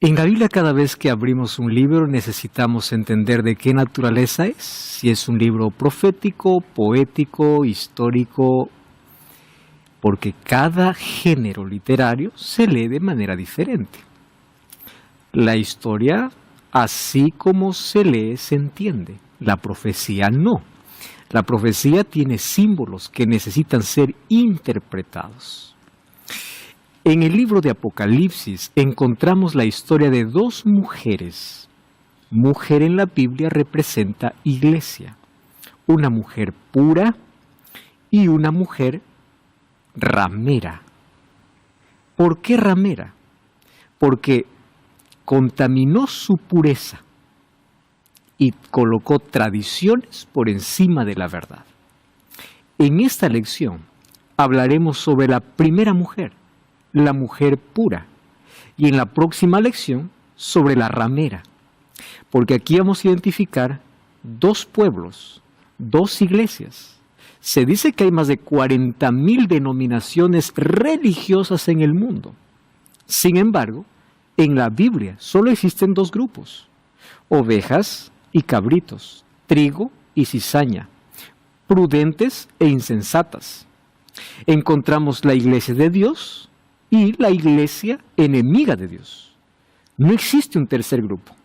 En la Biblia, cada vez que abrimos un libro necesitamos entender de qué naturaleza es, si es un libro profético, poético, histórico, porque cada género literario se lee de manera diferente. La historia, así como se lee, se entiende. La profecía no. La profecía tiene símbolos que necesitan ser interpretados. En el libro de Apocalipsis encontramos la historia de dos mujeres. Mujer en la Biblia representa iglesia. Una mujer pura y una mujer ramera. ¿Por qué ramera? Porque contaminó su pureza y colocó tradiciones por encima de la verdad. En esta lección hablaremos sobre la primera mujer, la mujer pura, y en la próxima lección sobre la ramera, porque aquí vamos a identificar dos pueblos, dos iglesias. Se dice que hay más de 40,000 denominaciones religiosas en el mundo. Sin embargo, en la Biblia solo existen dos grupos: ovejas y cabritos, trigo y cizaña, prudentes e insensatas. Encontramos la iglesia de Dios y la iglesia enemiga de Dios. No existe un tercer grupo.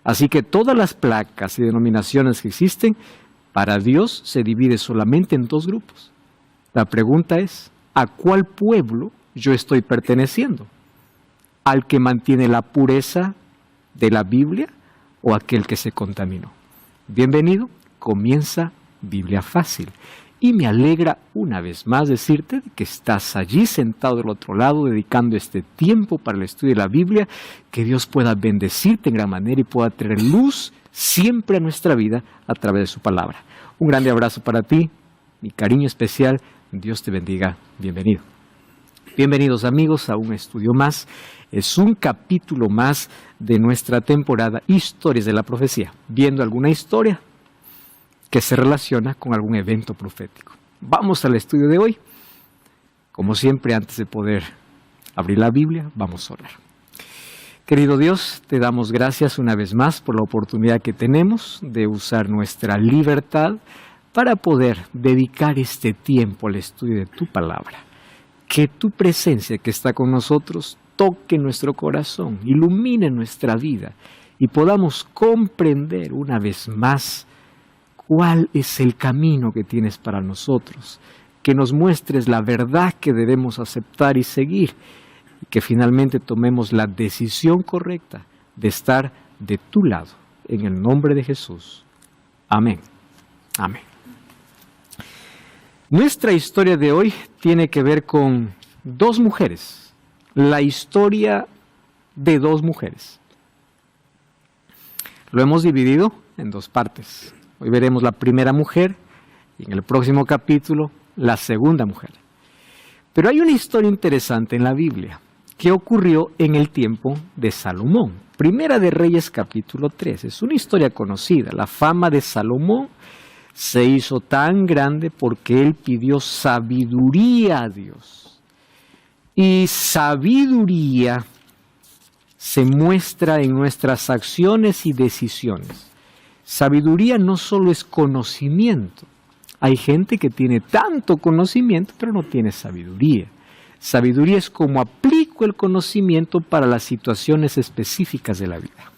Así que todas las placas y denominaciones que existen, para Dios se divide solamente en dos grupos. La pregunta es, ¿a cuál pueblo yo estoy perteneciendo? ¿Al que mantiene la pureza de la Biblia o aquel que se contaminó? Bienvenido, comienza Biblia Fácil. Y me alegra una vez más decirte que estás allí sentado del otro lado dedicando este tiempo para el estudio de la Biblia. Que Dios pueda bendecirte en gran manera y pueda traer luz siempre a nuestra vida a través de su palabra. Un grande abrazo para ti, mi cariño especial. Dios te bendiga. Bienvenido. Bienvenidos amigos a un estudio más. Es un capítulo más de nuestra temporada Historias de la Profecía. Viendo alguna historia que se relaciona con algún evento profético. Vamos al estudio de hoy. Como siempre, antes de poder abrir la Biblia, vamos a orar. Querido Dios, te damos gracias una vez más por la oportunidad que tenemos de usar nuestra libertad para poder dedicar este tiempo al estudio de tu palabra. Que tu presencia que está con nosotros toque nuestro corazón, ilumine nuestra vida y podamos comprender una vez más cuál es el camino que tienes para nosotros, que nos muestres la verdad que debemos aceptar y seguir, y que finalmente tomemos la decisión correcta de estar de tu lado, en el nombre de Jesús. Amén. Amén. Nuestra historia de hoy tiene que ver con dos mujeres, la historia de dos mujeres. Lo hemos dividido en dos partes. Hoy veremos la primera mujer y en el próximo capítulo la segunda mujer. Pero hay una historia interesante en la Biblia que ocurrió en el tiempo de Salomón. Primera de Reyes capítulo 3. Es una historia conocida. La fama de Salomón se hizo tan grande porque él pidió sabiduría a Dios. Y sabiduría se muestra en nuestras acciones y decisiones. Sabiduría no solo es conocimiento. Hay gente que tiene tanto conocimiento, pero no tiene sabiduría. Sabiduría es cómo aplico el conocimiento para las situaciones específicas de la vida.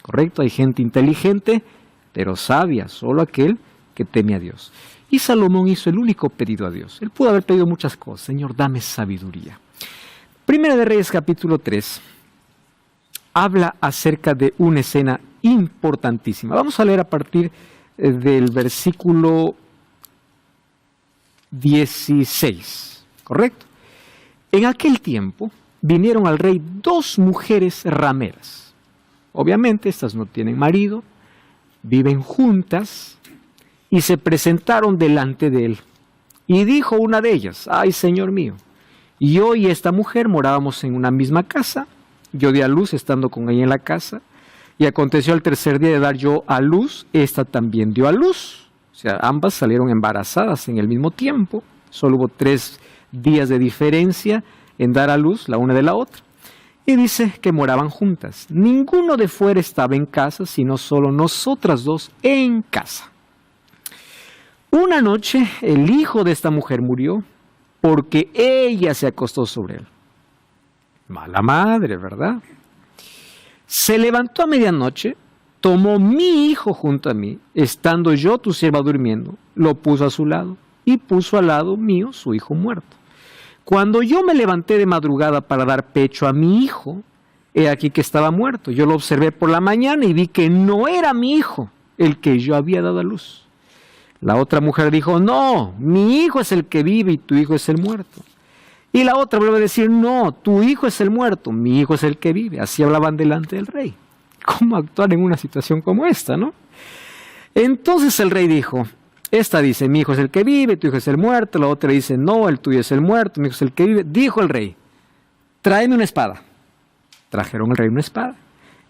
¿Correcto? Hay gente inteligente, pero sabia, solo aquel que teme a Dios. Y Salomón hizo el único pedido a Dios. Él pudo haber pedido muchas cosas. Señor, dame sabiduría. Primera de Reyes capítulo 3 habla acerca de una escena importantísima. Vamos a leer a partir del versículo 16, ¿correcto? En aquel tiempo vinieron al rey dos mujeres rameras. Obviamente estas no tienen marido, viven juntas y se presentaron delante de él. Y dijo una de ellas: ay, señor mío, yo y esta mujer morábamos en una misma casa. Yo di a luz estando con ella en la casa. Y aconteció al tercer día de dar yo a luz, esta también dio a luz. O sea, ambas salieron embarazadas en el mismo tiempo. Solo hubo 3 días de diferencia en dar a luz la una de la otra. Y dice que moraban juntas. Ninguno de fuera estaba en casa, sino solo nosotras dos en casa. Una noche el hijo de esta mujer murió porque ella se acostó sobre él. Mala madre, ¿verdad? Se levantó a medianoche, tomó mi hijo junto a mí, estando yo, tu sierva, durmiendo, lo puso a su lado y puso al lado mío su hijo muerto. Cuando yo me levanté de madrugada para dar pecho a mi hijo, he aquí que estaba muerto. Yo lo observé por la mañana y vi que no era mi hijo el que yo había dado a luz. La otra mujer dijo, no, mi hijo es el que vive y tu hijo es el muerto. Y la otra vuelve a decir, no, tu hijo es el muerto, mi hijo es el que vive. Así hablaban delante del rey. ¿Cómo actuar en una situación como esta, no? Entonces el rey dijo, esta dice, mi hijo es el que vive, tu hijo es el muerto. La otra dice, no, el tuyo es el muerto, mi hijo es el que vive. Dijo el rey, tráeme una espada. Trajeron al rey una espada.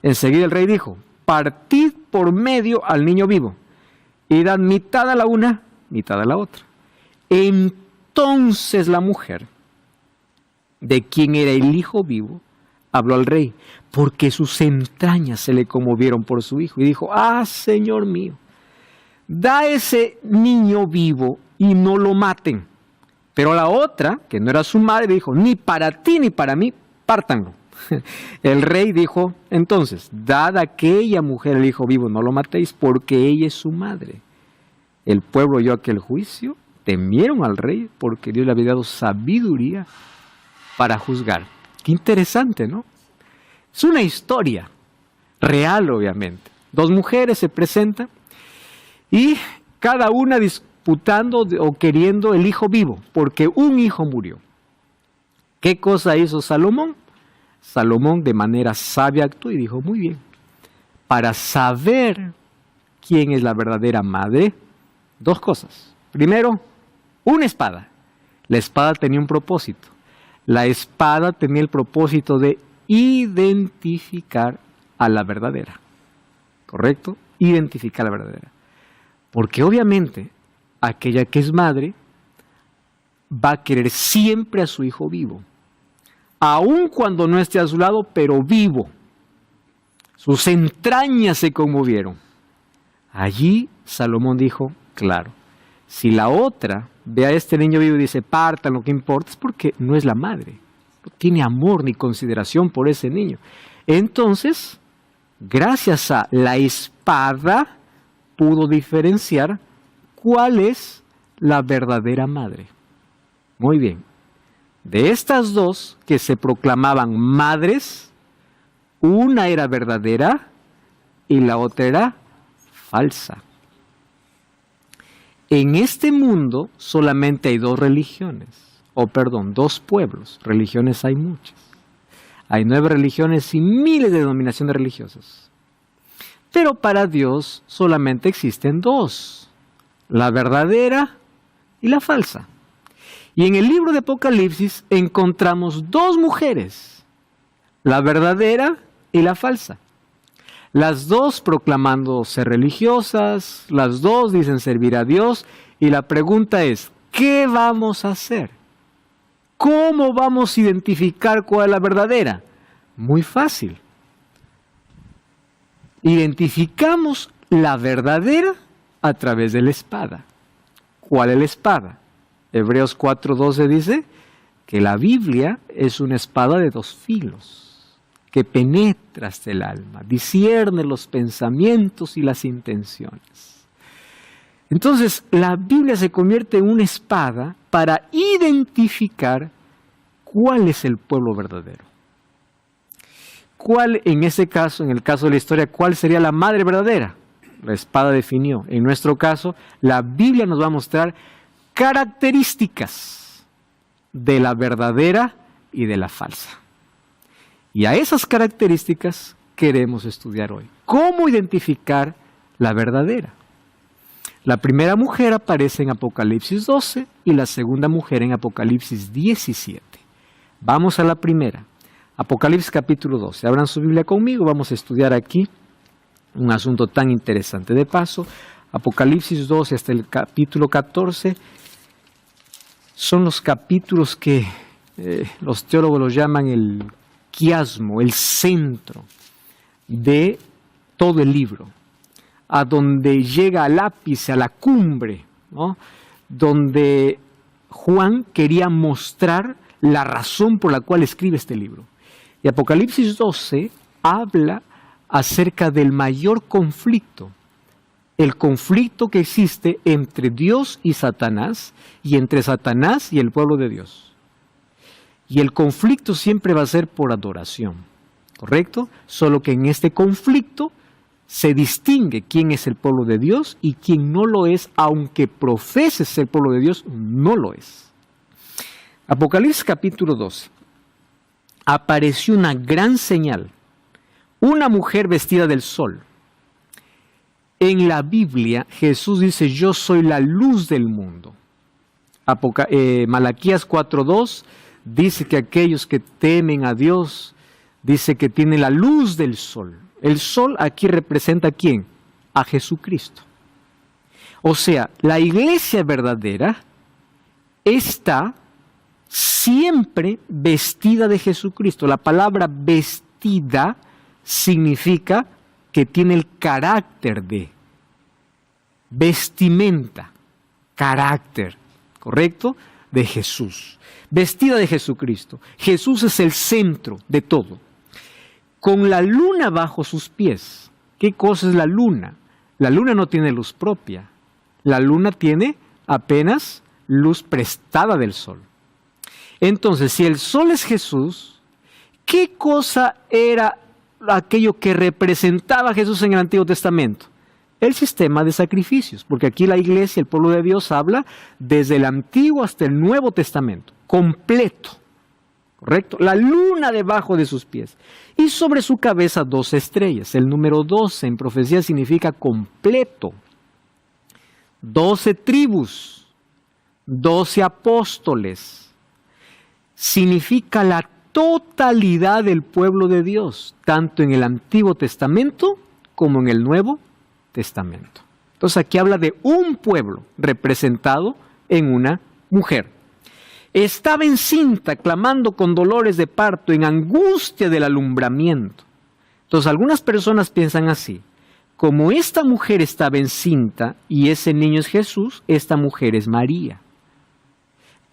Enseguida el rey dijo, partid por medio al niño vivo y dad mitad a la una, mitad a la otra. Entonces la mujer, de quien era el hijo vivo, habló al rey, porque sus entrañas se le conmovieron por su hijo. Y dijo, señor mío, da ese niño vivo y no lo maten. Pero la otra, que no era su madre, dijo, ni para ti ni para mí, pártanlo. El rey dijo, entonces, dad a aquella mujer el hijo vivo, no lo matéis, porque ella es su madre. El pueblo oyó aquel juicio, temieron al rey, porque Dios le había dado sabiduría para juzgar. Qué interesante, ¿no? Es una historia real, obviamente. Dos mujeres se presentan y cada una disputando o queriendo el hijo vivo, porque un hijo murió. ¿Qué cosa hizo Salomón? Salomón de manera sabia actuó y dijo, muy bien, para saber quién es la verdadera madre, dos cosas. Primero, una espada. La espada tenía un propósito. La espada tenía el propósito de identificar a la verdadera. ¿Correcto? Identificar a la verdadera. Porque obviamente aquella que es madre va a querer siempre a su hijo vivo. Aun cuando no esté a su lado, pero vivo. Sus entrañas se conmovieron. Allí Salomón dijo, claro, si la otra ve a este niño vivo y dice, partan, lo que importa es porque no es la madre. No tiene amor ni consideración por ese niño. Entonces, gracias a la espada, pudo diferenciar cuál es la verdadera madre. Muy bien. De estas dos que se proclamaban madres, una era verdadera y la otra era falsa. En este mundo solamente hay dos religiones, dos pueblos. Religiones hay muchas. Hay 9 religiones y miles de denominaciones religiosas. Pero para Dios solamente existen dos, la verdadera y la falsa. Y en el libro de Apocalipsis encontramos dos mujeres, la verdadera y la falsa. Las dos proclamando ser religiosas, las dos dicen servir a Dios, y la pregunta es, ¿qué vamos a hacer? ¿Cómo vamos a identificar cuál es la verdadera? Muy fácil. Identificamos la verdadera a través de la espada. ¿Cuál es la espada? Hebreos 4:12 dice que la Biblia es una espada de 2 filos, que penetra hasta el alma, discierne los pensamientos y las intenciones. Entonces, la Biblia se convierte en una espada para identificar cuál es el pueblo verdadero. ¿Cuál, en ese caso, en el caso de la historia, cuál sería la madre verdadera? La espada definió. En nuestro caso, la Biblia nos va a mostrar características de la verdadera y de la falsa. Y a esas características queremos estudiar hoy. ¿Cómo identificar la verdadera? La primera mujer aparece en Apocalipsis 12 y la segunda mujer en Apocalipsis 17. Vamos a la primera. Apocalipsis capítulo 12. Abran su Biblia conmigo, vamos a estudiar aquí un asunto tan interesante. De paso, Apocalipsis 12 hasta el capítulo 14 son los capítulos que los teólogos los llaman quiasmo, el centro de todo el libro, a donde llega al ápice, a la cumbre, ¿no? Donde Juan quería mostrar la razón por la cual escribe este libro. Y Apocalipsis 12 habla acerca del mayor conflicto, el conflicto que existe entre Dios y Satanás, y entre Satanás y el pueblo de Dios. Y el conflicto siempre va a ser por adoración, ¿correcto? Solo que en este conflicto se distingue quién es el pueblo de Dios y quién no lo es, aunque profese ser pueblo de Dios, no lo es. Apocalipsis capítulo 12. Apareció una gran señal, una mujer vestida del sol. En la Biblia, Jesús dice, yo soy la luz del mundo. Malaquías 4:2 dice que aquellos que temen a Dios, dice que tienen la luz del sol. El sol aquí representa ¿a quién? A Jesucristo. O sea, la iglesia verdadera está siempre vestida de Jesucristo. La palabra vestida significa que tiene el carácter de vestimenta, carácter, ¿correcto? De Jesús. Vestida de Jesucristo. Jesús es el centro de todo. Con la luna bajo sus pies. ¿Qué cosa es la luna? La luna no tiene luz propia. La luna tiene apenas luz prestada del sol. Entonces, si el sol es Jesús, ¿qué cosa era aquello que representaba a Jesús en el Antiguo Testamento? El sistema de sacrificios, porque aquí la iglesia, el pueblo de Dios, habla desde el Antiguo hasta el Nuevo Testamento, completo, ¿correcto? La luna debajo de sus pies y sobre su cabeza 12 estrellas. El número 12 en profecía significa completo. 12 tribus, 12 apóstoles, significa la totalidad del pueblo de Dios, tanto en el Antiguo Testamento como en el Nuevo Testamento. Entonces aquí habla de un pueblo representado en una mujer. Estaba encinta, clamando con dolores de parto, en angustia del alumbramiento. Entonces algunas personas piensan así: como esta mujer estaba encinta y ese niño es Jesús, esta mujer es María.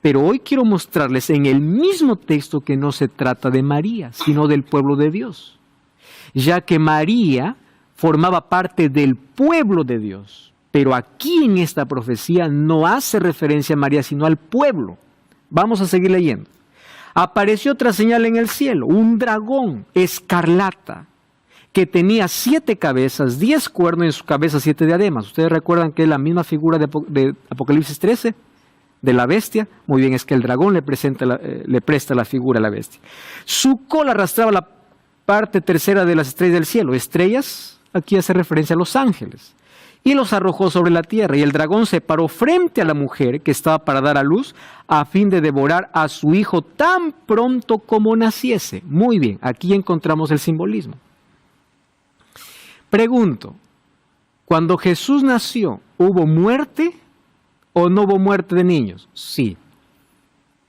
Pero hoy quiero mostrarles en el mismo texto que no se trata de María, sino del pueblo de Dios, ya que María formaba parte del pueblo de Dios, pero aquí en esta profecía no hace referencia a María, sino al pueblo. Vamos a seguir leyendo. Apareció otra señal en el cielo, un dragón escarlata, que tenía 7 cabezas, 10 cuernos y en su cabeza 7 diademas. ¿Ustedes recuerdan que es la misma figura de Apocalipsis 13? De la bestia. Muy bien, es que el dragón le presta la figura a la bestia. Su cola arrastraba la parte tercera de las estrellas del cielo. Estrellas, aquí hace referencia a los ángeles. Y los arrojó sobre la tierra. Y el dragón se paró frente a la mujer que estaba para dar a luz, a fin de devorar a su hijo tan pronto como naciese. Muy bien, aquí encontramos el simbolismo. Pregunto, cuando Jesús nació, ¿hubo muerte o no hubo muerte de niños? Sí.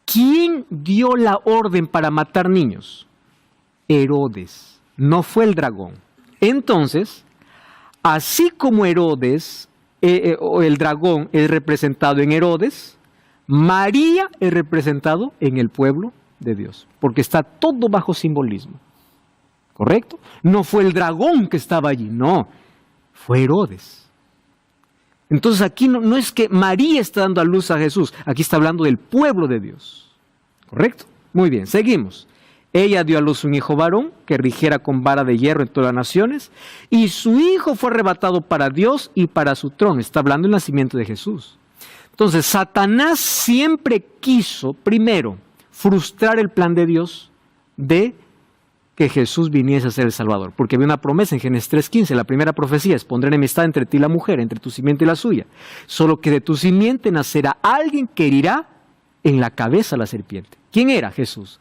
¿Quién dio la orden para matar niños? Herodes, no fue el dragón. Entonces, así como Herodes, o el dragón es representado en Herodes, María es representado en el pueblo de Dios, porque está todo bajo simbolismo. ¿Correcto? No fue el dragón que estaba allí, no, fue Herodes. Entonces aquí no es que María está dando a luz a Jesús, aquí está hablando del pueblo de Dios. ¿Correcto? Muy bien, seguimos. Ella dio a luz un hijo varón que rigiera con vara de hierro en todas las naciones, y su hijo fue arrebatado para Dios y para su trono. Está hablando del nacimiento de Jesús. Entonces Satanás siempre quiso, primero, frustrar el plan de Dios de que Jesús viniese a ser el Salvador, porque había una promesa en Génesis 3:15, la primera profecía es: pondré enemistad entre ti y la mujer, entre tu simiente y la suya, solo que de tu simiente nacerá alguien que herirá en la cabeza a la serpiente. ¿Quién era? Jesús.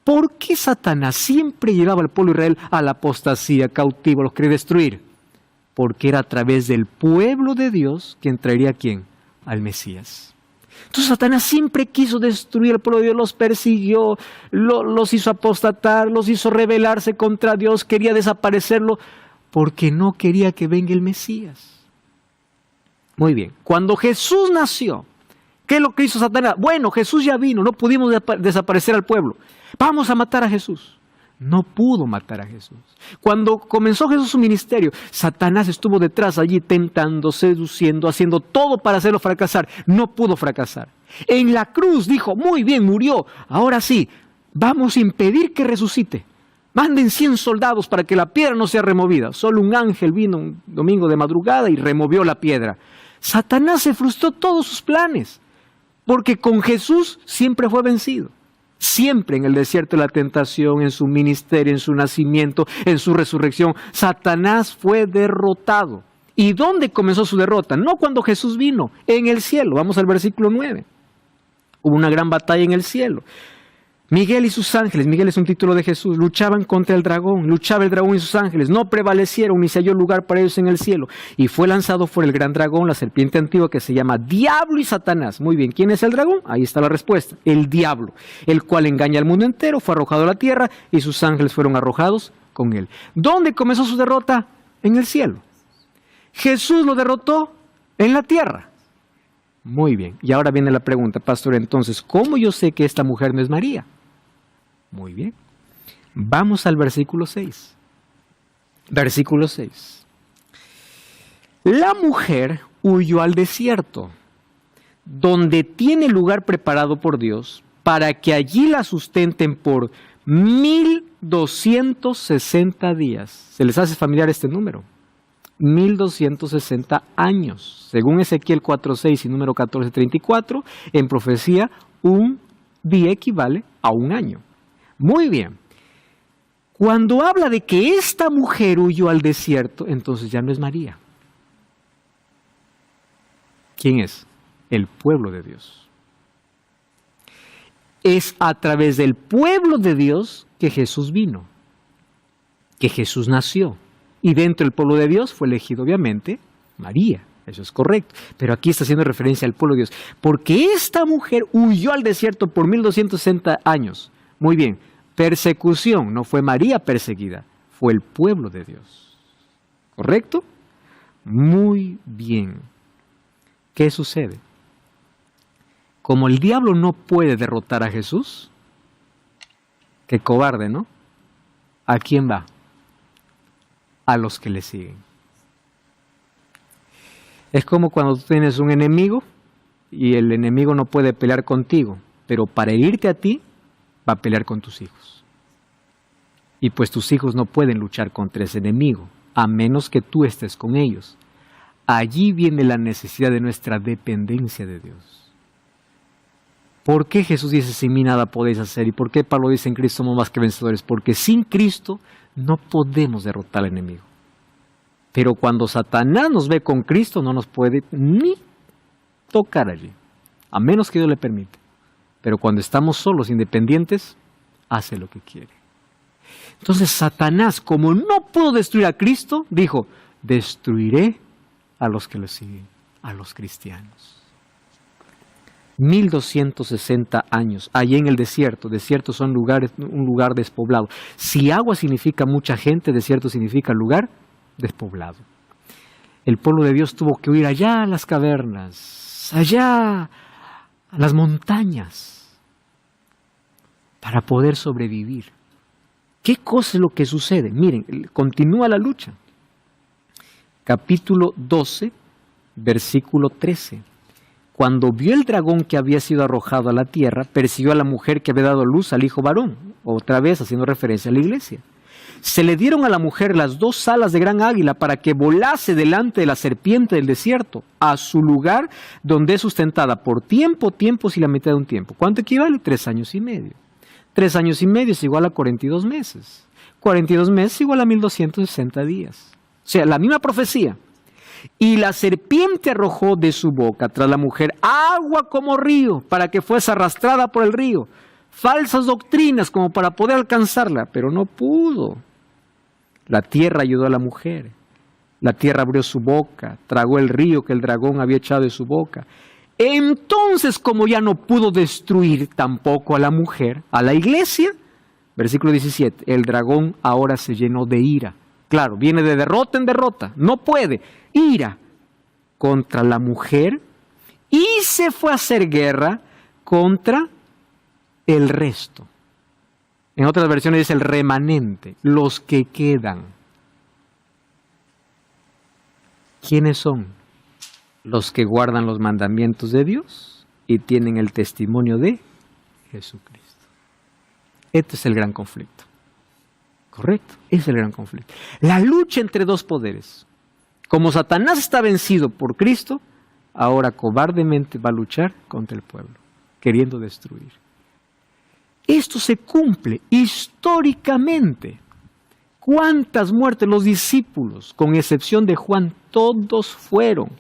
¿Por qué Satanás siempre llevaba al pueblo de Israel a la apostasía, cautivo, los quería destruir? Porque era a través del pueblo de Dios quien traería ¿a quién? Al Mesías. Entonces Satanás siempre quiso destruir el pueblo de Dios, los persiguió, los hizo apostatar, los hizo rebelarse contra Dios, quería desaparecerlo porque no quería que venga el Mesías. Muy bien, cuando Jesús nació, ¿qué es lo que hizo Satanás? Bueno, Jesús ya vino, no pudimos desaparecer al pueblo. Vamos a matar a Jesús. No pudo matar a Jesús. Cuando comenzó Jesús su ministerio, Satanás estuvo detrás allí tentando, seduciendo, haciendo todo para hacerlo fracasar. No pudo fracasar. En la cruz dijo, muy bien, murió. Ahora sí, vamos a impedir que resucite. Manden 100 soldados para que la piedra no sea removida. Solo un ángel vino un domingo de madrugada y removió la piedra. Satanás se frustró todos sus planes, porque con Jesús siempre fue vencido. Siempre en el desierto de la tentación, en su ministerio, en su nacimiento, en su resurrección, Satanás fue derrotado. ¿Y dónde comenzó su derrota? No cuando Jesús vino, en el cielo. Vamos al versículo 9. Hubo una gran batalla en el cielo. Miguel y sus ángeles, Miguel es un título de Jesús, luchaban contra el dragón, luchaba el dragón y sus ángeles, no prevalecieron ni se halló lugar para ellos en el cielo. Y fue lanzado fuera el gran dragón, la serpiente antigua que se llama Diablo y Satanás. Muy bien, ¿quién es el dragón? Ahí está la respuesta, el diablo, el cual engaña al mundo entero, fue arrojado a la tierra y sus ángeles fueron arrojados con él. ¿Dónde comenzó su derrota? En el cielo. Jesús lo derrotó en la tierra. Muy bien, y ahora viene la pregunta, pastor, entonces, ¿cómo yo sé que esta mujer no es María? Muy bien. Vamos al versículo 6. Versículo 6. La mujer huyó al desierto, donde tiene lugar preparado por Dios, para que allí la sustenten por 1260 días. ¿Se les hace familiar este número? 1260 años. Según Ezequiel 4:6 y número 14:34, en profecía, un día equivale a un año. Muy bien. Cuando habla de que esta mujer huyó al desierto, entonces ya no es María. ¿Quién es? El pueblo de Dios. Es a través del pueblo de Dios que Jesús vino, que Jesús nació. Y dentro del pueblo de Dios fue elegido, obviamente, María. Eso es correcto. Pero aquí está haciendo referencia al pueblo de Dios. Porque esta mujer huyó al desierto por 1260 años. Muy bien, persecución, no fue María perseguida, fue el pueblo de Dios. ¿Correcto? Muy bien. ¿Qué sucede? Como el diablo no puede derrotar a Jesús, qué cobarde, ¿no? ¿A quién va? A los que le siguen. Es como cuando tú tienes un enemigo y el enemigo no puede pelear contigo, pero para herirte a ti, va a pelear con tus hijos. Y pues tus hijos no pueden luchar contra ese enemigo, a menos que tú estés con ellos. Allí viene la necesidad de nuestra dependencia de Dios. ¿Por qué Jesús dice, sin mí nada podéis hacer? ¿Y por qué Pablo dice, en Cristo somos más que vencedores? Porque sin Cristo no podemos derrotar al enemigo. Pero cuando Satanás nos ve con Cristo, no nos puede ni tocar allí, a menos que Dios le permita. Pero cuando estamos solos, independientes, hace lo que quiere. Entonces Satanás, como no pudo destruir a Cristo, dijo, destruiré a los que lo siguen, a los cristianos. 1260 años, allí en el desierto. Desiertos son lugares, un lugar despoblado. Si agua significa mucha gente, desierto significa lugar despoblado. El pueblo de Dios tuvo que huir allá a las cavernas, allá a las montañas, para poder sobrevivir. ¿Qué cosa es lo que sucede? Miren, continúa la lucha. Capítulo 12, versículo 13. Cuando vio el dragón que había sido arrojado a la tierra, persiguió a la mujer que había dado luz al hijo varón, otra vez haciendo referencia a la iglesia. Se le dieron a la mujer las 2 alas de gran águila para que volase delante de la serpiente del desierto, a su lugar donde es sustentada por tiempos y la mitad de un tiempo. ¿Cuánto equivale? 3 años y medio. 3 años y medio es igual a 42 meses. 42 meses es igual a 1260 días. O sea, la misma profecía. Y la serpiente arrojó de su boca tras la mujer agua como río, para que fuese arrastrada por el río. Falsas doctrinas como para poder alcanzarla, pero no pudo. La tierra ayudó a la mujer. La tierra abrió su boca, tragó el río que el dragón había echado de su boca. Entonces, como ya no pudo destruir tampoco a la mujer, a la iglesia, versículo 17, el dragón ahora se llenó de ira. Claro, viene de derrota en derrota, no puede. Ira contra la mujer y se fue a hacer guerra contra el resto. En otras versiones dice el remanente, los que quedan. ¿Quiénes son? Los que guardan los mandamientos de Dios y tienen el testimonio de Jesucristo. Este es el gran conflicto. ¿Correcto? Es el gran conflicto. La lucha entre dos poderes. Como Satanás está vencido por Cristo, ahora cobardemente va a luchar contra el pueblo, queriendo destruir. Esto se cumple históricamente. ¿Cuántas muertes? Los discípulos, con excepción de Juan, todos fueron.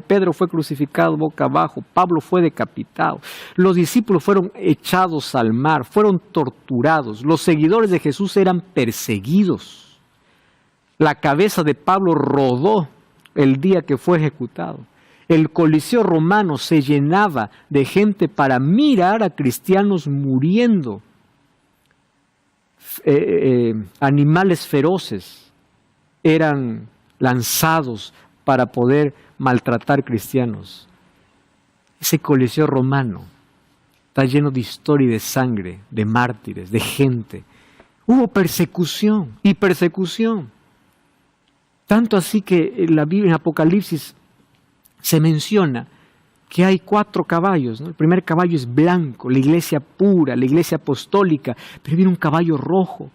Pedro fue crucificado boca abajo, Pablo fue decapitado, los discípulos fueron echados al mar, fueron torturados, los seguidores de Jesús eran perseguidos. La cabeza de Pablo rodó el día que fue ejecutado. El Coliseo romano se llenaba de gente para mirar a cristianos muriendo. Animales feroces eran lanzados para poder maltratar cristianos. Ese Coliseo romano está lleno de historia y de sangre, de mártires, de gente. Hubo persecución y persecución. Tanto así que en la Biblia, en Apocalipsis, se menciona que hay 4 caballos, ¿no? El primer caballo es blanco, la iglesia pura, la iglesia apostólica, pero viene un caballo rojo.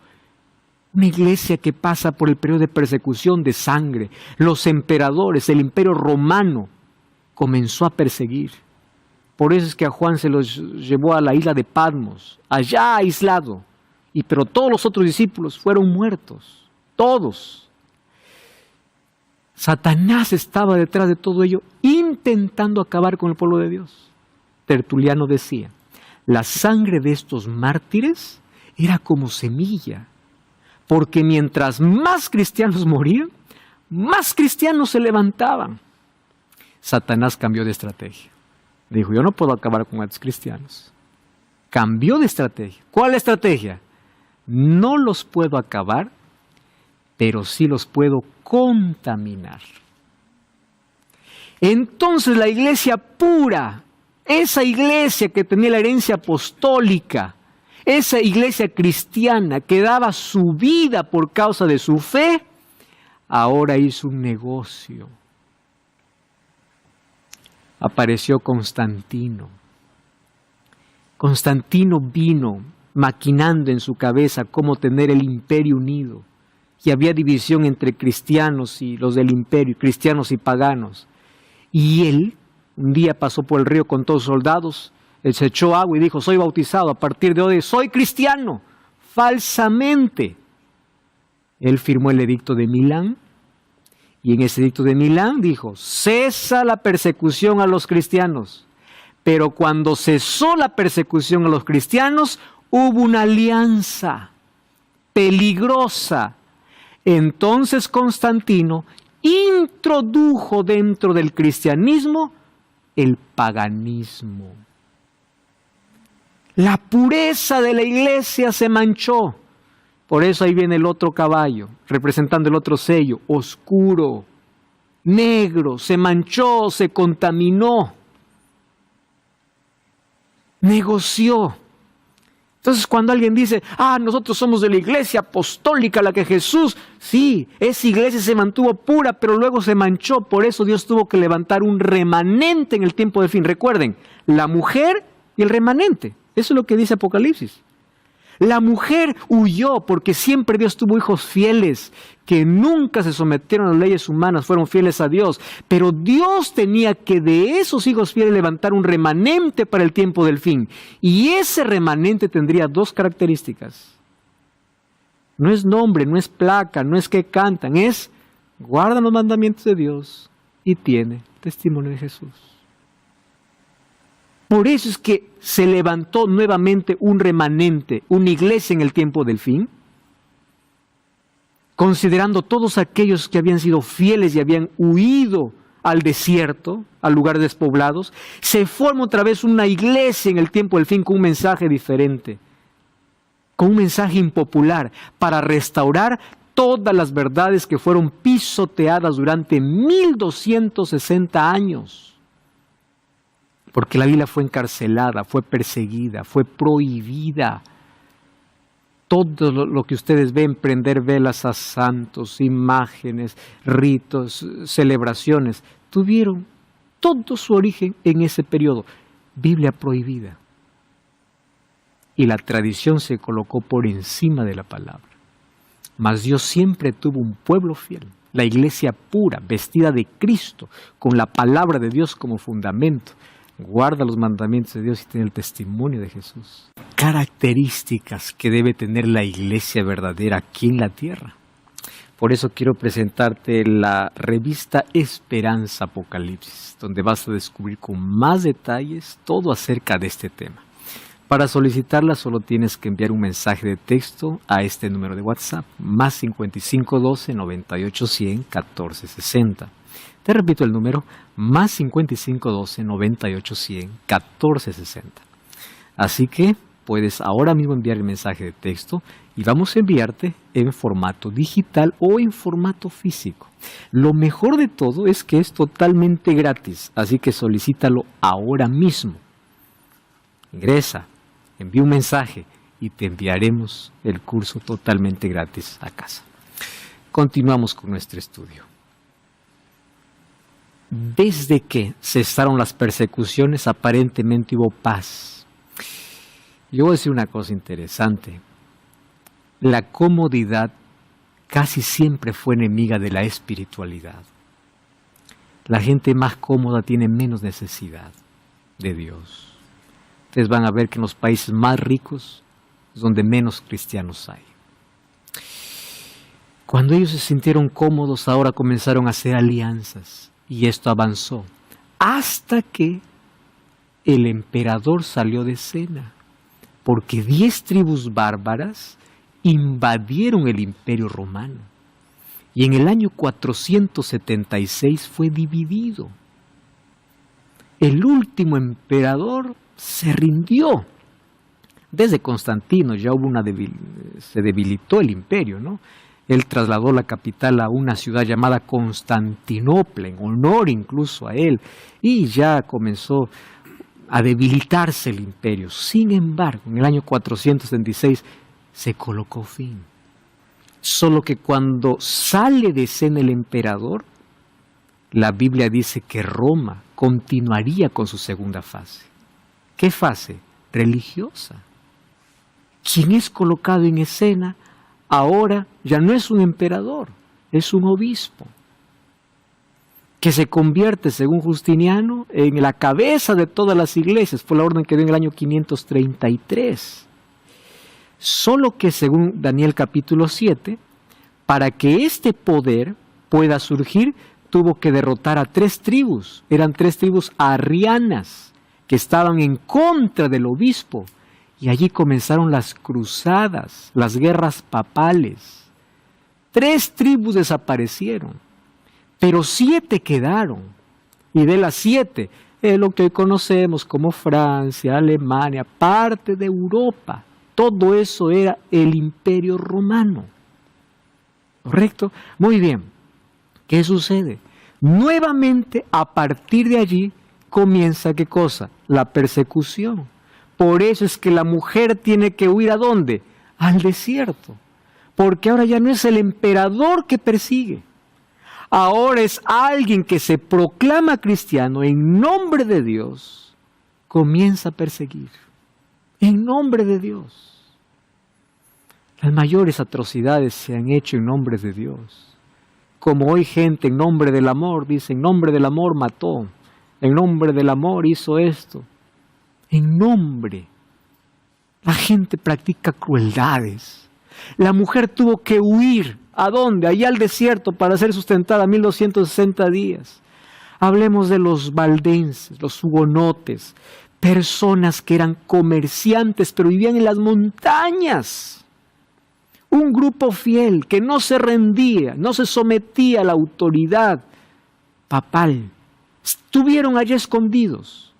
Una iglesia que pasa por el periodo de persecución, de sangre. Los emperadores, el imperio romano comenzó a perseguir. Por eso es que a Juan se los llevó a la isla de Patmos, allá aislado. Pero todos los otros discípulos fueron muertos, todos. Satanás estaba detrás de todo ello, intentando acabar con el pueblo de Dios. Tertuliano decía, la sangre de estos mártires era como semilla. Porque mientras más cristianos morían, más cristianos se levantaban. Satanás cambió de estrategia. Dijo, yo no puedo acabar con estos cristianos. Cambió de estrategia. ¿Cuál estrategia? No los puedo acabar, pero sí los puedo contaminar. Entonces la iglesia pura, esa iglesia que tenía la herencia apostólica, esa iglesia cristiana que daba su vida por causa de su fe, ahora hizo un negocio. Apareció Constantino. Constantino vino maquinando en su cabeza cómo tener el imperio unido. Y había división entre cristianos y los del imperio, cristianos y paganos. Y él, un día pasó por el río con todos los soldados. Él se echó agua y dijo, soy bautizado, a partir de hoy soy cristiano, falsamente. Él firmó el edicto de Milán, y en ese edicto de Milán dijo, cesa la persecución a los cristianos. Pero cuando cesó la persecución a los cristianos, hubo una alianza peligrosa. Entonces Constantino introdujo dentro del cristianismo el paganismo. La pureza de la iglesia se manchó. Por eso ahí viene el otro caballo, representando el otro sello, oscuro, negro, se manchó, se contaminó, negoció. Entonces cuando alguien dice, nosotros somos de la iglesia apostólica, la que Jesús, sí, esa iglesia se mantuvo pura, pero luego se manchó, por eso Dios tuvo que levantar un remanente en el tiempo del fin. Recuerden, la mujer y el remanente. Eso es lo que dice Apocalipsis. La mujer huyó porque siempre Dios tuvo hijos fieles, que nunca se sometieron a las leyes humanas, fueron fieles a Dios. Pero Dios tenía que de esos hijos fieles levantar un remanente para el tiempo del fin. Y ese remanente tendría 2 características. No es nombre, no es placa, no es que cantan, es guardan los mandamientos de Dios y tiene testimonio de Jesús. Por eso es que se levantó nuevamente un remanente, una iglesia en el tiempo del fin, considerando todos aquellos que habían sido fieles y habían huido al desierto, a lugares despoblados. Se forma otra vez una iglesia en el tiempo del fin con un mensaje diferente, con un mensaje impopular, para restaurar todas las verdades que fueron pisoteadas durante 1260 años. Porque la Biblia fue encarcelada, fue perseguida, fue prohibida. Todo lo que ustedes ven, prender velas a santos, imágenes, ritos, celebraciones, tuvieron todo su origen en ese periodo. Biblia prohibida. Y la tradición se colocó por encima de la palabra. Mas Dios siempre tuvo un pueblo fiel, la iglesia pura, vestida de Cristo, con la palabra de Dios como fundamento. Guarda los mandamientos de Dios y tiene el testimonio de Jesús. Características que debe tener la iglesia verdadera aquí en la tierra. Por eso quiero presentarte la revista Esperanza Apocalipsis, donde vas a descubrir con más detalles todo acerca de este tema. Para solicitarla solo tienes que enviar un mensaje de texto a este número de WhatsApp, más 5512 98 100 14 60. Te repito el número, más 5512 98 100 14 60. Así que puedes ahora mismo enviar el mensaje de texto y vamos a enviarte en formato digital o en formato físico. Lo mejor de todo es que es totalmente gratis, así que solicítalo ahora mismo. Ingresa, envía un mensaje y te enviaremos el curso totalmente gratis a casa. Continuamos con nuestro estudio. Desde que cesaron las persecuciones, aparentemente hubo paz. Yo voy a decir una cosa interesante. La comodidad casi siempre fue enemiga de la espiritualidad. La gente más cómoda tiene menos necesidad de Dios. Ustedes van a ver que en los países más ricos es donde menos cristianos hay. Cuando ellos se sintieron cómodos, ahora comenzaron a hacer alianzas. Y esto avanzó hasta que el emperador salió de escena, porque 10 tribus bárbaras invadieron el Imperio Romano y en el año 476 fue dividido. El último emperador se rindió. Desde Constantino ya hubo se debilitó el imperio, ¿no? Él trasladó la capital a una ciudad llamada Constantinopla, en honor incluso a él, y ya comenzó a debilitarse el imperio. Sin embargo, en el año 476 se colocó fin. Solo que cuando sale de escena el emperador, la Biblia dice que Roma continuaría con su segunda fase. ¿Qué fase? Religiosa. Quien es colocado en escena ahora ya no es un emperador, es un obispo, que se convierte, según Justiniano, en la cabeza de todas las iglesias. Fue la orden que dio en el año 533. Solo que, según Daniel capítulo 7, para que este poder pueda surgir, tuvo que derrotar a 3 tribus. Eran 3 tribus arrianas que estaban en contra del obispo. Y allí comenzaron las cruzadas, las guerras papales. 3 tribus desaparecieron, pero 7 quedaron. Y de las 7, es lo que hoy conocemos como Francia, Alemania, parte de Europa. Todo eso era el Imperio Romano. ¿Correcto? Muy bien. ¿Qué sucede? Nuevamente, a partir de allí, comienza, ¿qué cosa? La persecución. Por eso es que la mujer tiene que huir ¿a dónde? Al desierto. Porque ahora ya no es el emperador que persigue. Ahora es alguien que se proclama cristiano en nombre de Dios. Comienza a perseguir. En nombre de Dios. Las mayores atrocidades se han hecho en nombre de Dios. Como hoy gente en nombre del amor dice, en nombre del amor mató. En nombre del amor hizo esto. En nombre. La gente practica crueldades. La mujer tuvo que huir. ¿A dónde? Allá al desierto para ser sustentada 1260 días. Hablemos de los valdenses, los hugonotes, personas que eran comerciantes pero vivían en las montañas. Un grupo fiel que no se rendía, no se sometía a la autoridad papal. Estuvieron allí escondidos.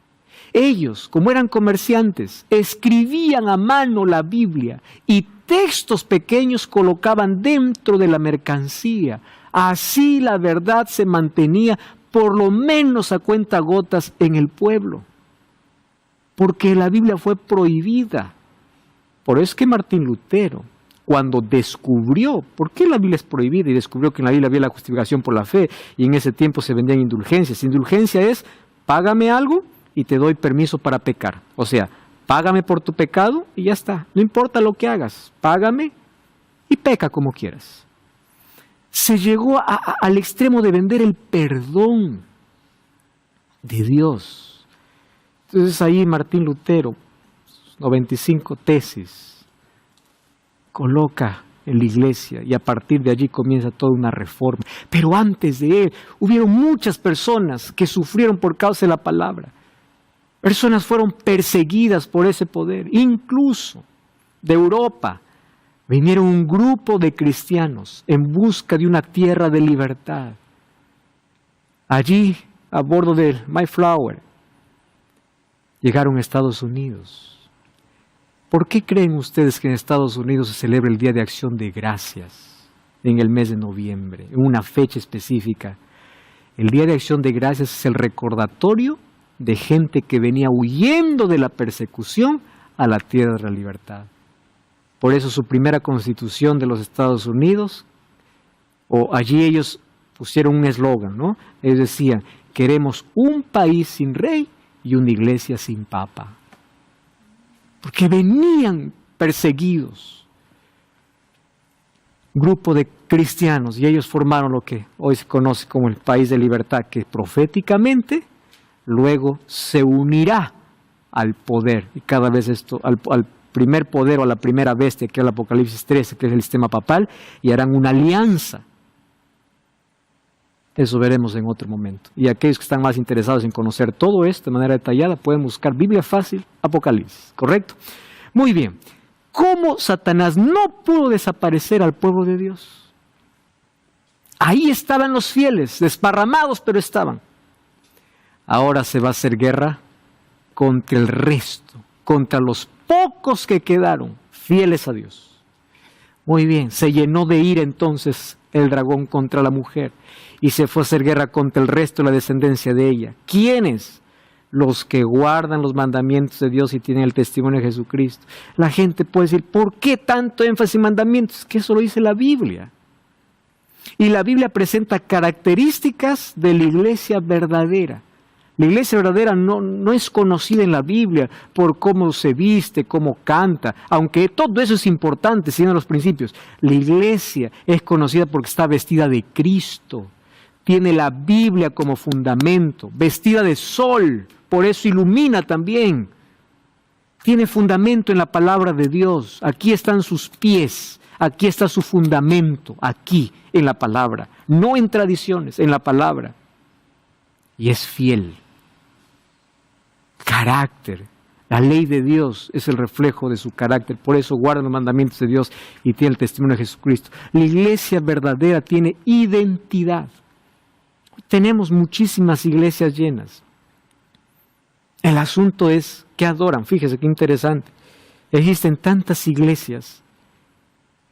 Ellos, como eran comerciantes, escribían a mano la Biblia y textos pequeños colocaban dentro de la mercancía. Así la verdad se mantenía por lo menos a cuentagotas en el pueblo. Porque la Biblia fue prohibida. Por eso es que Martín Lutero, cuando descubrió por qué la Biblia es prohibida y descubrió que en la Biblia había la justificación por la fe y en ese tiempo se vendían indulgencias. Indulgencia es, págame algo y te doy permiso para pecar. O sea, págame por tu pecado y ya está. No importa lo que hagas, págame y peca como quieras. Se llegó al extremo de vender el perdón de Dios. Entonces ahí Martín Lutero, 95 tesis, coloca en la iglesia y a partir de allí comienza toda una reforma. Pero antes de él hubieron muchas personas que sufrieron por causa de la palabra. Personas fueron perseguidas por ese poder, incluso de Europa. Vinieron un grupo de cristianos en busca de una tierra de libertad. Allí, a bordo del Mayflower, llegaron a Estados Unidos. ¿Por qué creen ustedes que en Estados Unidos se celebra el Día de Acción de Gracias en el mes de noviembre, en una fecha específica? El Día de Acción de Gracias es el recordatorio de gente que venía huyendo de la persecución a la tierra de la libertad. Por eso su primera constitución de los Estados Unidos, o allí ellos pusieron un eslogan, ¿no? Ellos decían, queremos un país sin rey y una iglesia sin papa. Porque venían perseguidos. Grupo de cristianos, y ellos formaron lo que hoy se conoce como el país de libertad, que proféticamente luego se unirá al poder, y cada vez esto, al primer poder o a la primera bestia, que es el Apocalipsis 13, que es el sistema papal, y harán una alianza. Eso veremos en otro momento. Y aquellos que están más interesados en conocer todo esto de manera detallada, pueden buscar Biblia Fácil, Apocalipsis, ¿correcto? Muy bien. ¿Cómo Satanás no pudo desaparecer al pueblo de Dios? Ahí estaban los fieles, desparramados, pero estaban. Ahora se va a hacer guerra contra el resto, contra los pocos que quedaron fieles a Dios. Muy bien, se llenó de ira entonces el dragón contra la mujer y se fue a hacer guerra contra el resto de la descendencia de ella. ¿Quiénes? Los que guardan los mandamientos de Dios y tienen el testimonio de Jesucristo. La gente puede decir, ¿por qué tanto énfasis en mandamientos? Es que eso lo dice la Biblia. Y la Biblia presenta características de la iglesia verdadera. La iglesia verdadera no es conocida en la Biblia por cómo se viste, cómo canta, aunque todo eso es importante, siguiendo los principios. La iglesia es conocida porque está vestida de Cristo, tiene la Biblia como fundamento, vestida de sol, por eso ilumina también. Tiene fundamento en la palabra de Dios, aquí están sus pies, aquí está su fundamento, aquí en la palabra, no en tradiciones, en la palabra. Y es fiel. Carácter. La ley de Dios es el reflejo de su carácter. Por eso guarda los mandamientos de Dios y tiene el testimonio de Jesucristo. La iglesia verdadera tiene identidad. Tenemos muchísimas iglesias llenas. El asunto es que adoran. Fíjese qué interesante. Existen tantas iglesias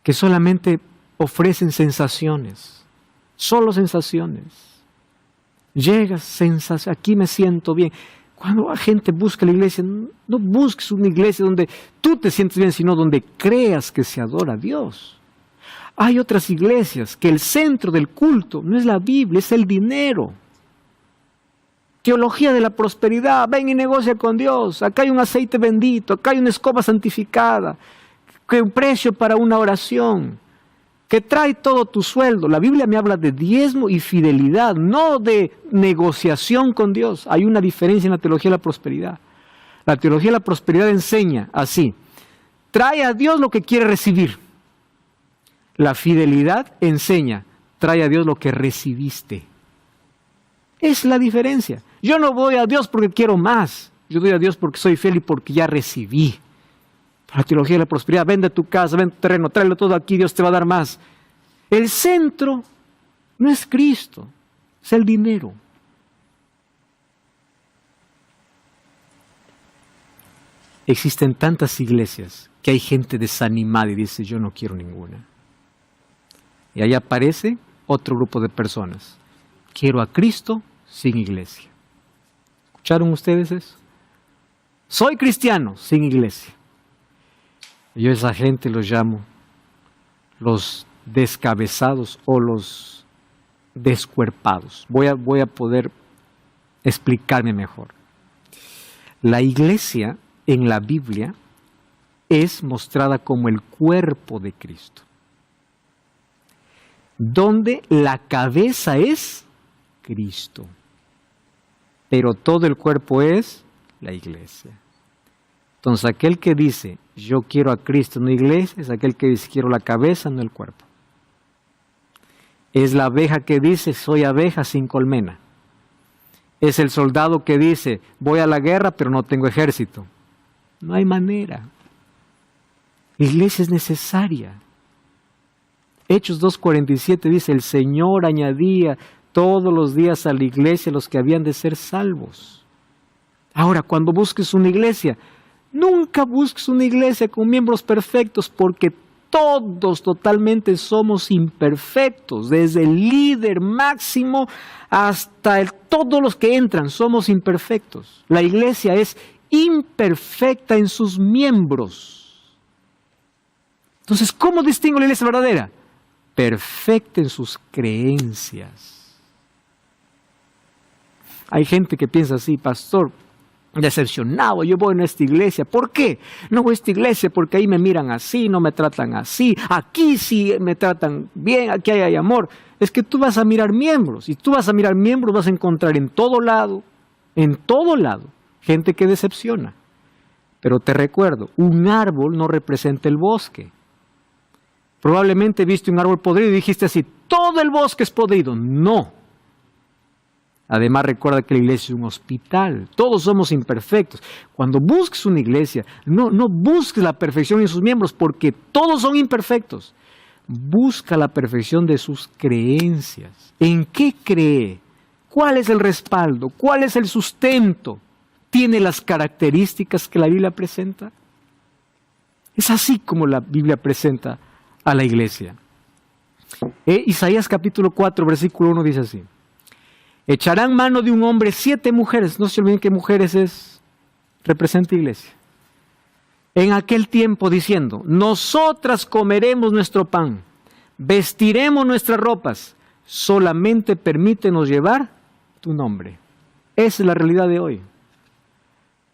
que solamente ofrecen sensaciones. Solo sensaciones. Llegas, sensación, aquí me siento bien. Cuando la gente busca la iglesia, no busques una iglesia donde tú te sientes bien, sino donde creas que se adora a Dios. Hay otras iglesias que el centro del culto no es la Biblia, es el dinero. Teología de la prosperidad, ven y negocia con Dios. Acá hay un aceite bendito, acá hay una escoba santificada, que un precio para una oración, que trae todo tu sueldo. La Biblia me habla de diezmo y fidelidad, no de negociación con Dios. Hay una diferencia en la teología de la prosperidad. La teología de la prosperidad enseña así: trae a Dios lo que quiere recibir. La fidelidad enseña: trae a Dios lo que recibiste. Es la diferencia. Yo no voy a Dios porque quiero más. Yo doy a Dios porque soy fiel y porque ya recibí. La teología de la prosperidad: vende tu casa, vende tu terreno, tráelo todo aquí, Dios te va a dar más. El centro no es Cristo, es el dinero. existen tantas iglesias que hay gente desanimada y dice, yo no quiero ninguna. Y ahí aparece otro grupo de personas. Quiero a Cristo sin iglesia. ¿Escucharon ustedes eso? Soy cristiano sin iglesia. Yo a esa gente los llamo los descabezados o los descuerpados. Voy a poder explicarme mejor. La iglesia en la Biblia es mostrada como el cuerpo de Cristo, donde la cabeza es Cristo, pero todo el cuerpo es la iglesia. Entonces aquel que dice, yo quiero a Cristo en una iglesia, es aquel que dice, quiero la cabeza, no el cuerpo. Es la abeja que dice, soy abeja sin colmena. Es el soldado que dice, voy a la guerra pero no tengo ejército. No hay manera. La iglesia es necesaria. Hechos 2:47 dice, el Señor añadía todos los días a la iglesia los que habían de ser salvos. Ahora, cuando busques una iglesia, nunca busques una iglesia con miembros perfectos, porque todos totalmente somos imperfectos, desde el líder máximo hasta todos los que entran, somos imperfectos. La iglesia es imperfecta en sus miembros. Entonces, ¿cómo distingo la iglesia verdadera? Perfecta en sus creencias. Hay gente que piensa así, pastor, decepcionado, yo voy a esta iglesia. ¿Por qué? No voy a esta iglesia porque ahí me miran así, no me tratan así. Aquí sí me tratan bien, aquí hay amor. Es que tú vas a mirar miembros, y tú vas a mirar miembros, vas a encontrar en todo lado, gente que decepciona. Pero te recuerdo, un árbol no representa el bosque. Probablemente viste un árbol podrido y dijiste así, todo el bosque es podrido. No. Además, recuerda que la iglesia es un hospital. Todos somos imperfectos. Cuando busques una iglesia, no busques la perfección en sus miembros, porque todos son imperfectos. Busca la perfección de sus creencias. ¿En qué cree? ¿Cuál es el respaldo? ¿Cuál es el sustento? ¿Tiene las características que la Biblia presenta? Es así como la Biblia presenta a la iglesia. Isaías capítulo 4, versículo 1 dice así. Echarán mano de un hombre 7 mujeres. No se olviden que mujeres representa iglesia. En aquel tiempo diciendo, nosotras comeremos nuestro pan, vestiremos nuestras ropas, solamente permítenos llevar tu nombre. Esa es la realidad de hoy.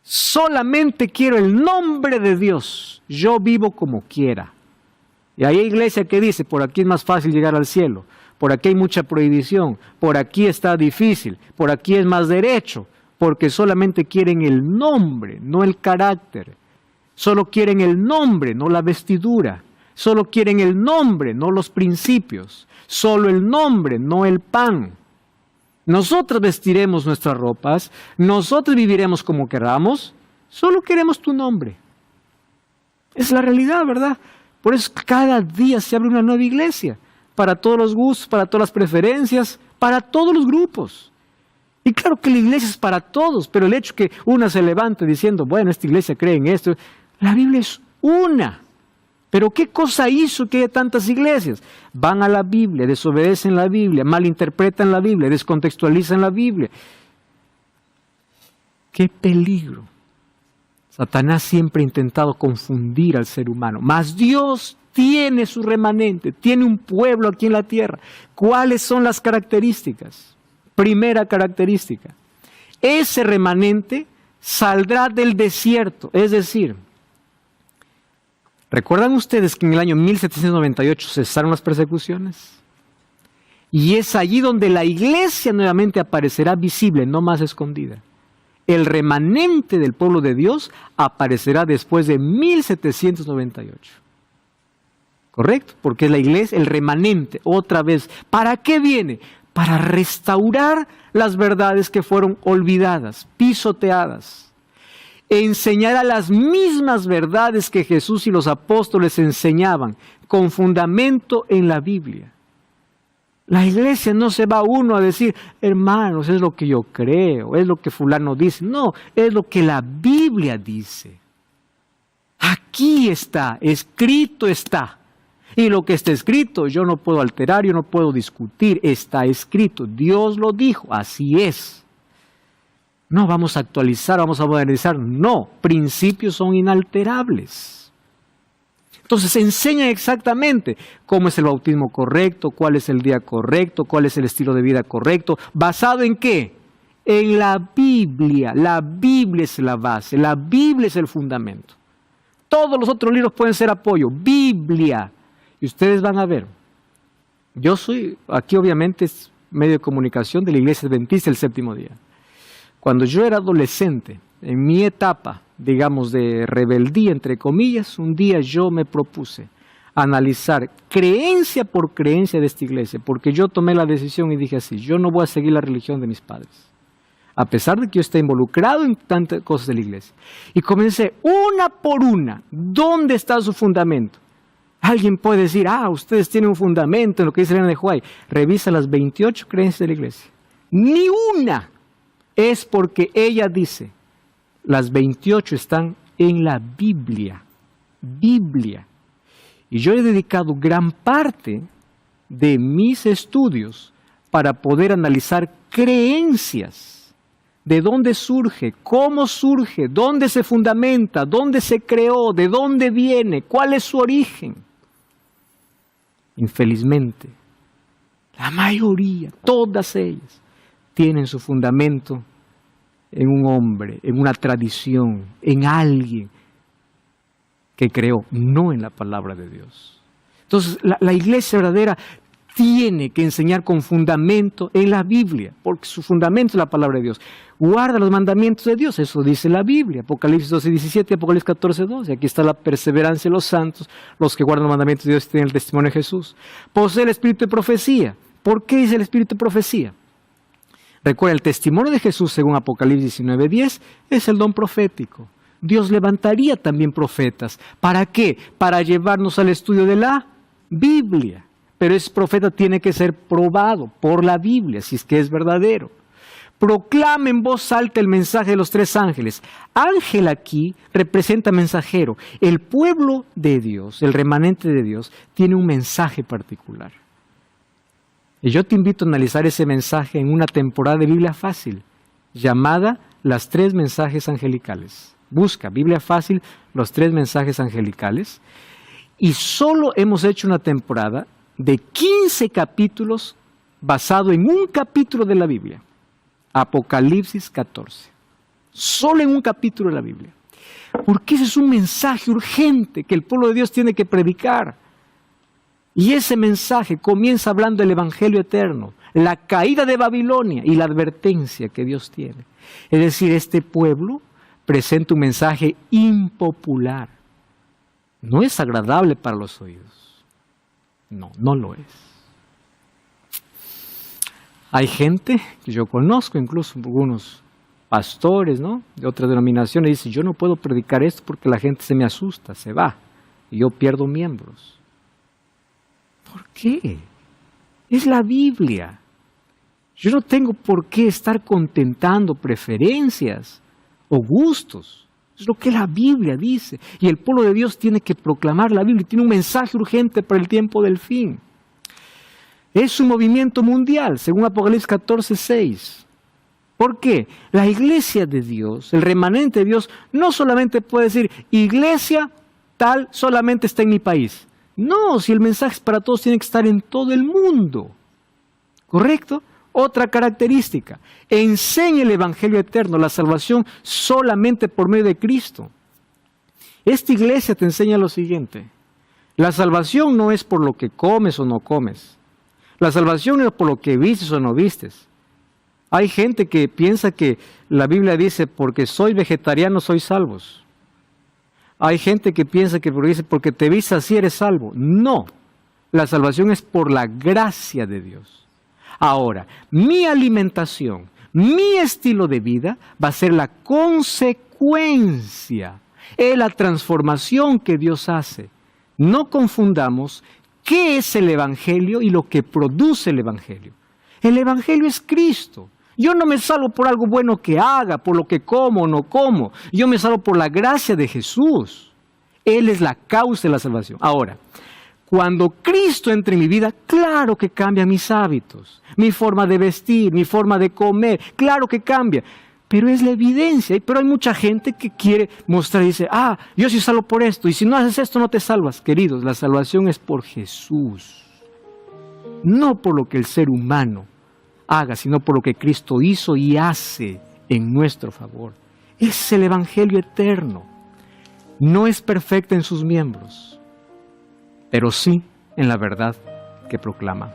Solamente quiero el nombre de Dios. Yo vivo como quiera. Y hay iglesia que dice, por aquí es más fácil llegar al cielo. Por aquí hay mucha prohibición, por aquí está difícil, por aquí es más derecho, porque solamente quieren el nombre, no el carácter. Solo quieren el nombre, no la vestidura. Solo quieren el nombre, no los principios. Solo el nombre, no el pan. Nosotros vestiremos nuestras ropas, nosotros viviremos como queramos, solo queremos tu nombre. Es la realidad, ¿verdad? Por eso cada día se abre una nueva iglesia. Para todos los gustos, para todas las preferencias, para todos los grupos. Y claro que la iglesia es para todos, pero el hecho que una se levante diciendo, bueno, esta iglesia cree en esto, la Biblia es una. Pero ¿qué cosa hizo que haya tantas iglesias? Van a la Biblia, desobedecen la Biblia, malinterpretan la Biblia, descontextualizan la Biblia. ¡Qué peligro! Satanás siempre ha intentado confundir al ser humano, mas Dios tiene su remanente, tiene un pueblo aquí en la tierra. ¿Cuáles son las características? Primera característica, ese remanente saldrá del desierto, es decir, ¿recuerdan ustedes que en el año 1798 cesaron las persecuciones? Y es allí donde la iglesia nuevamente aparecerá visible, no más escondida. El remanente del pueblo de Dios aparecerá después de 1798. ¿Correcto? Porque la iglesia, el remanente, otra vez, ¿para qué viene? Para restaurar las verdades que fueron olvidadas, pisoteadas. Enseñará las mismas verdades que Jesús y los apóstoles enseñaban, con fundamento en la Biblia. La iglesia no se va uno a decir, hermanos, es lo que yo creo, es lo que fulano dice. No, es lo que la Biblia dice. aquí está, escrito está. Y lo que está escrito yo no puedo alterar, yo no puedo discutir, está escrito. Dios lo dijo, así es. No vamos a actualizar, vamos a modernizar, no, principios son inalterables. Entonces enseñan exactamente cómo es el bautismo correcto, cuál es el día correcto, cuál es el estilo de vida correcto, ¿basado en qué? En la Biblia es la base, la Biblia es el fundamento. Todos los otros libros pueden ser apoyo, Biblia. Y ustedes van a ver, yo soy, aquí obviamente es medio de comunicación de la Iglesia Adventista del Séptimo Día. Cuando yo era adolescente, en mi etapa, digamos, de rebeldía, entre comillas, un día yo me propuse analizar creencia por creencia de esta iglesia, porque yo tomé la decisión y dije así, yo no voy a seguir la religión de mis padres, a pesar de que yo esté involucrado en tantas cosas de la iglesia. Y comencé una por una, ¿dónde está su fundamento? Alguien puede decir, ustedes tienen un fundamento en lo que dice Elena de White. Revisa las 28 creencias de la iglesia. Ni una es porque ella dice, las 28 están en la Biblia. Biblia. Y yo he dedicado gran parte de mis estudios para poder analizar creencias. ¿De dónde surge? ¿Cómo surge? ¿Dónde se fundamenta? ¿Dónde se creó? ¿De dónde viene? ¿Cuál es su origen? Infelizmente, la mayoría, todas ellas, tienen su fundamento en un hombre, en una tradición, en alguien que creó, no en la palabra de Dios. Entonces, la iglesia verdadera tiene que enseñar con fundamento en la Biblia, porque su fundamento es la palabra de Dios. Guarda los mandamientos de Dios, eso dice la Biblia, Apocalipsis 12:17, Apocalipsis 14:12. Aquí está la perseverancia de los santos, los que guardan los mandamientos de Dios y tienen el testimonio de Jesús. Posee el espíritu de profecía. ¿Por qué dice el espíritu de profecía? Recuerda, el testimonio de Jesús, según Apocalipsis 19:10, es el don profético. Dios levantaría también profetas. ¿Para qué? Para llevarnos al estudio de la Biblia. Pero ese profeta tiene que ser probado por la Biblia, si es que es verdadero. Proclama en voz alta el mensaje de los 3 ángeles. Ángel aquí representa mensajero. El pueblo de Dios, el remanente de Dios, tiene un mensaje particular. Y yo te invito a analizar ese mensaje en una temporada de Biblia Fácil, llamada Las 3 mensajes angelicales. Busca Biblia Fácil, los 3 mensajes angelicales. Y solo hemos hecho una temporada de 15 capítulos basado en un capítulo de la Biblia, Apocalipsis 14, solo en un capítulo de la Biblia, porque ese es un mensaje urgente que el pueblo de Dios tiene que predicar, y ese mensaje comienza hablando del Evangelio eterno, la caída de Babilonia y la advertencia que Dios tiene. Es decir, este pueblo presenta un mensaje impopular, no es agradable para los oídos. No, no lo es. Hay gente que yo conozco, incluso algunos pastores, ¿no?, de otras denominaciones, dicen, yo no puedo predicar esto porque la gente se me asusta, se va, y yo pierdo miembros. ¿Por qué? Es la Biblia. Yo no tengo por qué estar contentando preferencias o gustos. Es lo que la Biblia dice. Y el pueblo de Dios tiene que proclamar la Biblia. Tiene un mensaje urgente para el tiempo del fin. Es un movimiento mundial, según Apocalipsis 14:6. ¿Por qué? La iglesia de Dios, el remanente de Dios, no solamente puede decir, iglesia tal solamente está en mi país. No, si el mensaje es para todos, tiene que estar en todo el mundo. ¿Correcto? Otra característica, enseña el Evangelio eterno, la salvación solamente por medio de Cristo. Esta iglesia te enseña lo siguiente, la salvación no es por lo que comes o no comes, la salvación es por lo que vistes o no vistes. Hay gente que piensa que la Biblia dice, porque soy vegetariano soy salvos. Hay gente que piensa que porque te vistes así eres salvo. No, la salvación es por la gracia de Dios. Ahora, mi alimentación, mi estilo de vida va a ser la consecuencia, es la transformación que Dios hace. No confundamos qué es el Evangelio y lo que produce el Evangelio. El Evangelio es Cristo. Yo no me salvo por algo bueno que haga, por lo que como o no como. Yo me salvo por la gracia de Jesús. Él es la causa de la salvación. Ahora, cuando Cristo entra en mi vida, claro que cambia mis hábitos, mi forma de vestir, mi forma de comer, claro que cambia. Pero es la evidencia. Pero hay mucha gente que quiere mostrar y dice, yo sí salvo por esto, y si no haces esto no te salvas. Queridos, la salvación es por Jesús, no por lo que el ser humano haga, sino por lo que Cristo hizo y hace en nuestro favor. Es el Evangelio eterno. No es perfecta en sus miembros, pero sí en la verdad que proclama.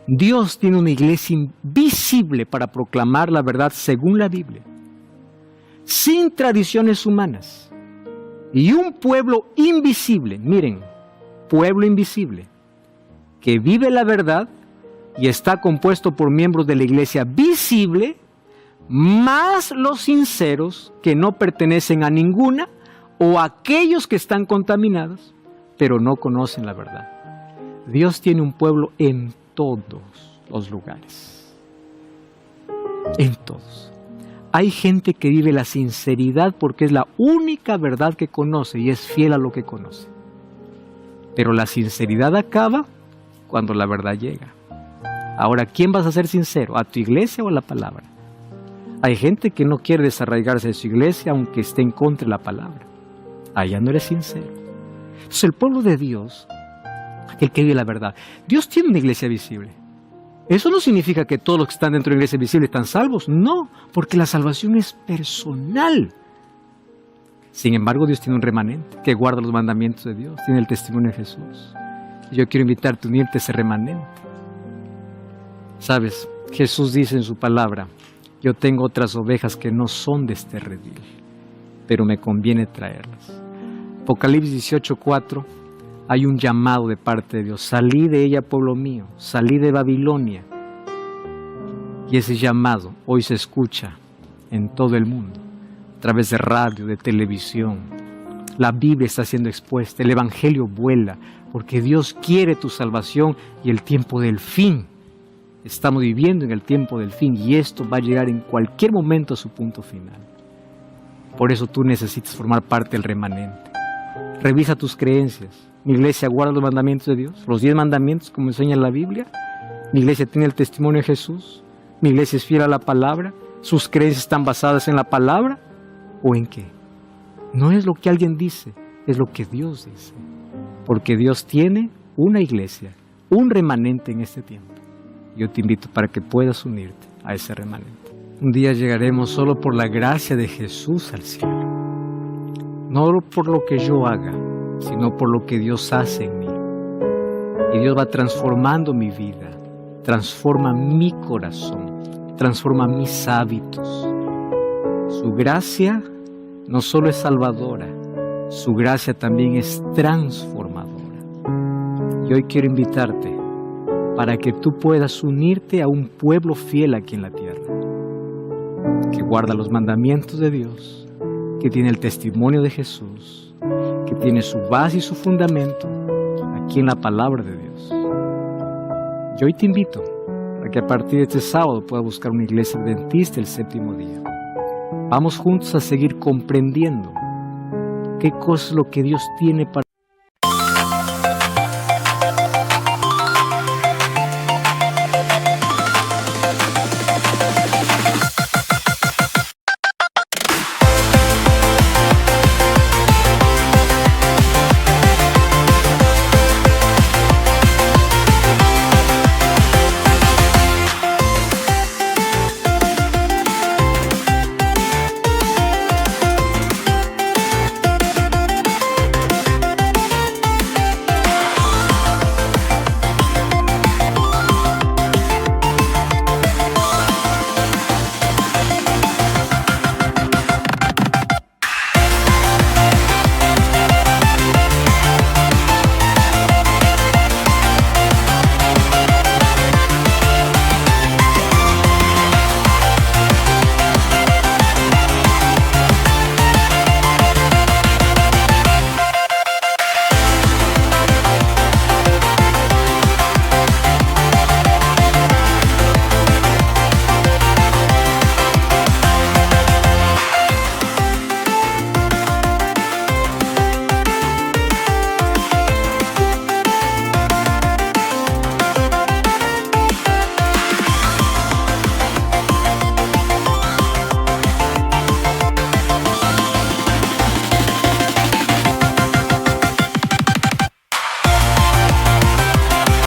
Dios tiene una iglesia invisible para proclamar la verdad según la Biblia, sin tradiciones humanas, y un pueblo invisible, miren, pueblo invisible, que vive la verdad y está compuesto por miembros de la iglesia visible, más los sinceros que no pertenecen a ninguna, o aquellos que están contaminados, pero no conocen la verdad. Dios tiene un pueblo en todos los lugares. En todos. Hay gente que vive la sinceridad porque es la única verdad que conoce y es fiel a lo que conoce. Pero la sinceridad acaba cuando la verdad llega. Ahora, ¿quién vas a ser sincero? ¿A tu iglesia o a la palabra? Hay gente que no quiere desarraigarse de su iglesia aunque esté en contra de la palabra. Allá no eres sincero. Entonces el pueblo de Dios, aquel que vive la verdad, Dios tiene una iglesia visible. Eso no significa que todos los que están dentro de la iglesia visible están salvos. No, porque la salvación es personal. Sin embargo, Dios tiene un remanente que guarda los mandamientos de Dios, tiene el testimonio de Jesús. Yo quiero invitarte a unirte a ese remanente. Sabes, Jesús dice en su palabra, yo tengo otras ovejas que no son de este redil, pero me conviene traerlas. Apocalipsis 18:4, hay un llamado de parte de Dios. Salí de ella, pueblo mío, salí de Babilonia. Y ese llamado hoy se escucha en todo el mundo, a través de radio, de televisión. La Biblia está siendo expuesta, el Evangelio vuela, porque Dios quiere tu salvación y el tiempo del fin. Estamos viviendo en el tiempo del fin y esto va a llegar en cualquier momento a su punto final. Por eso tú necesitas formar parte del remanente. Revisa tus creencias. Mi iglesia guarda los mandamientos de Dios, los 10 mandamientos como enseña la Biblia. Mi iglesia tiene el testimonio de Jesús. Mi iglesia es fiel a la palabra. ¿Sus creencias están basadas en la palabra o en qué? No es lo que alguien dice, es lo que Dios dice. Porque Dios tiene una iglesia, un remanente en este tiempo. Yo te invito para que puedas unirte a ese remanente. Un día llegaremos solo por la gracia de Jesús al cielo. No por lo que yo haga, sino por lo que Dios hace en mí. Y Dios va transformando mi vida, transforma mi corazón, transforma mis hábitos. Su gracia no solo es salvadora, su gracia también es transformadora. Y hoy quiero invitarte para que tú puedas unirte a un pueblo fiel aquí en la tierra, que guarda los mandamientos de Dios, que tiene el testimonio de Jesús, que tiene su base y su fundamento aquí en la palabra de Dios. Yo hoy te invito a que a partir de este sábado puedas buscar una iglesia adventista el séptimo día. Vamos juntos a seguir comprendiendo qué cosa es lo que Dios tiene para